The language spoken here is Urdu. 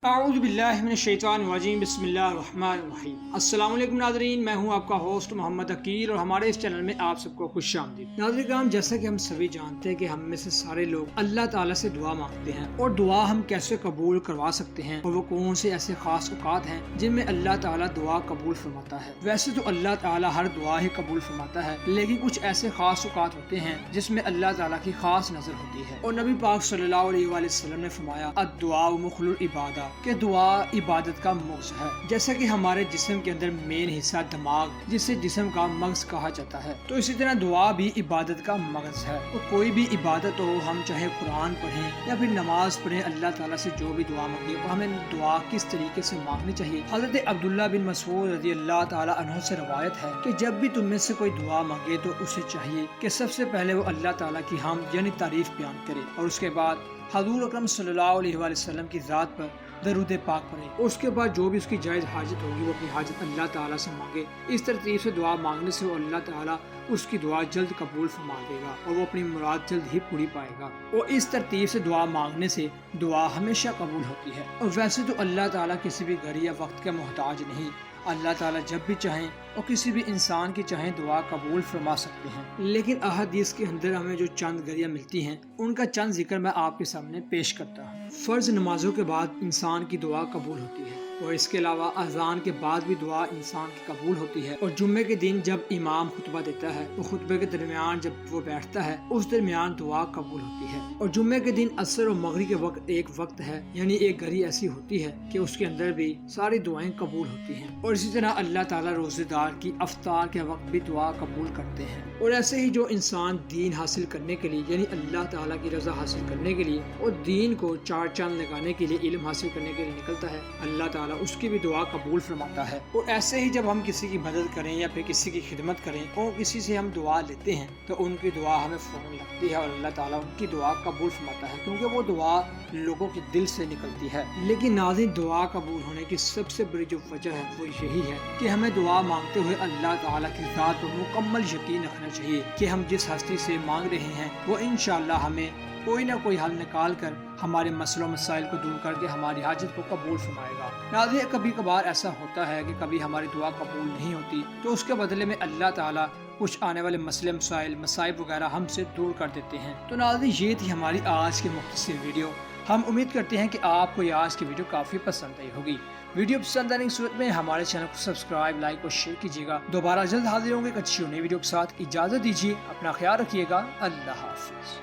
اعوذ باللہ من الشیطان الرجیم بسم اللہ الرحمن الرحیم۔ السلام علیکم ناظرین، میں ہوں آپ کا ہوسٹ محمد عقیل اور ہمارے اس چینل میں آپ سب کو خوش آمدید۔ ناظرین کرام، جیسا کہ ہم سبھی جانتے ہیں کہ ہم میں سے سارے لوگ اللہ تعالیٰ سے دعا مانگتے ہیں، اور دعا ہم کیسے قبول کروا سکتے ہیں اور وہ کون سے ایسے خاص اوقات ہیں جن میں اللہ تعالیٰ دعا قبول فرماتا ہے۔ ویسے تو اللہ تعالیٰ ہر دعا ہی قبول فرماتا ہے، لیکن کچھ ایسے خاص اوقات ہوتے ہیں جس میں اللہ تعالیٰ کی خاص نظر ہوتی ہے، اور نبی پاک صلی اللہ علیہ وآلہ وسلم نے فرمایا الدعاء مخل العبادہ، کہ دعا عبادت کا مغز ہے۔ جیسا کہ ہمارے جسم کے اندر مین حصہ دماغ، جسے جسم کا مغز کہا جاتا ہے، تو اسی طرح دعا بھی عبادت کا مغز ہے۔ تو کوئی بھی عبادت ہو، ہم چاہے قرآن پڑھیں یا پھر نماز پڑھیں، اللہ تعالیٰ سے جو بھی دعا مانگے ہمیں دعا کس طریقے سے مانگنی چاہیے۔ حضرت عبداللہ بن مسعود رضی اللہ تعالیٰ عنہ سے روایت ہے کہ جب بھی تم میں سے کوئی دعا مانگے تو اسے چاہیے کہ سب سے پہلے وہ اللہ تعالیٰ کی حمد یعنی تعریف بیان کرے، اور اس کے بعد حضور اکرم صلی اللہ علیہ وآلہ وسلم کی ذات پر درود پاک پڑھے، اور اس کے بعد جو بھی اس کی جائز حاجت ہوگی وہ اپنی حاجت اللہ تعالیٰ سے مانگے۔ اس ترتیب سے دعا مانگنے سے وہ اللہ تعالیٰ اس کی دعا جلد قبول فرما دے گا اور وہ اپنی مراد جلد ہی پوری پائے گا، اور اس ترتیب سے دعا مانگنے سے دعا ہمیشہ قبول ہوتی ہے۔ اور ویسے تو اللہ تعالیٰ کسی بھی گھڑی یا وقت کا محتاج نہیں، اللہ تعالیٰ جب بھی چاہیں اور کسی بھی انسان کی چاہیں دعا قبول فرما سکتے ہیں، لیکن احادیث کے اندر ہمیں جو چند گھڑیاں ملتی ہیں ان کا چند ذکر میں آپ کے سامنے پیش کرتا ہوں۔ فرض نمازوں کے بعد انسان کی دعا قبول ہوتی ہے، اور اس کے علاوہ اذان کے بعد بھی دعا انسان کی قبول ہوتی ہے، اور جمعے کے دن جب امام خطبہ دیتا ہے تو خطبے کے درمیان جب وہ بیٹھتا ہے اس درمیان دعا قبول ہوتی ہے، اور جمعے کے دن عصر اور مغرب کے وقت ایک وقت ہے، یعنی ایک گھڑی ایسی ہوتی ہے کہ اس کے اندر بھی ساری دعائیں قبول ہوتی ہیں، اور اسی طرح اللہ تعالیٰ روزے دار کی افطار کے وقت بھی دعا قبول کرتے ہیں۔ اور ایسے ہی جو انسان دین حاصل کرنے کے لیے یعنی اللہ تعالیٰ کی رضا حاصل کرنے کے لیے اور دین کو چار چاند لگانے کے لیے، علم حاصل کرنے کے لیے نکلتا ہے، اللہ تعالیٰ اس کی بھی دعا قبول فرماتا ہے۔ اور ایسے ہی جب ہم کسی کی مدد کریں یا پھر کسی کی خدمت کریں اور کسی سے ہم دعا لیتے ہیں تو ان کی دعا ہمیں فوراً لگتی ہے، اور اللہ تعالیٰ ان کی دعا قبول فرماتا ہے، کیونکہ وہ دعا لوگوں کے دل سے نکلتی ہے۔ لیکن ناظرین، دعا قبول ہونے کی سب سے بڑی جو وجہ ہے وہ یہی ہے کہ ہمیں دعا مانگتے ہوئے اللہ تعالیٰ کی ذات پر مکمل یقین رکھنا چاہیے کہ ہم جس ہستی سے مانگ رہے ہیں وہ انشاءاللہ ہمیں کوئی نہ کوئی حل نکال کر ہمارے مسئلوں مسائل کو دور کر کے ہماری حاجت کو قبول فرمائے گا۔ ناظرین، کبھی کبھار ایسا ہوتا ہے کہ کبھی ہماری دعا قبول نہیں ہوتی تو اس کے بدلے میں اللہ تعالیٰ کچھ آنے والے مسئلے مصائب وغیرہ ہم سے دور کر دیتے ہیں۔ تو ناظرین، یہ تھی ہماری آج کی مختصر ویڈیو۔ ہم امید کرتے ہیں کہ آپ کو یہ آج کی ویڈیو کافی پسند آئی ہوگی۔ ویڈیو پسند آنے کی صورت میں ہمارے چینل کو سبسکرائب، لائک اور شیئر کیجیے گا۔ دوبارہ جلد حاضر ہوں گے ایک اچھی نئی ویڈیو کے ساتھ۔ اجازت دیجیے، اپنا خیال رکھیے گا۔ اللہ حافظ۔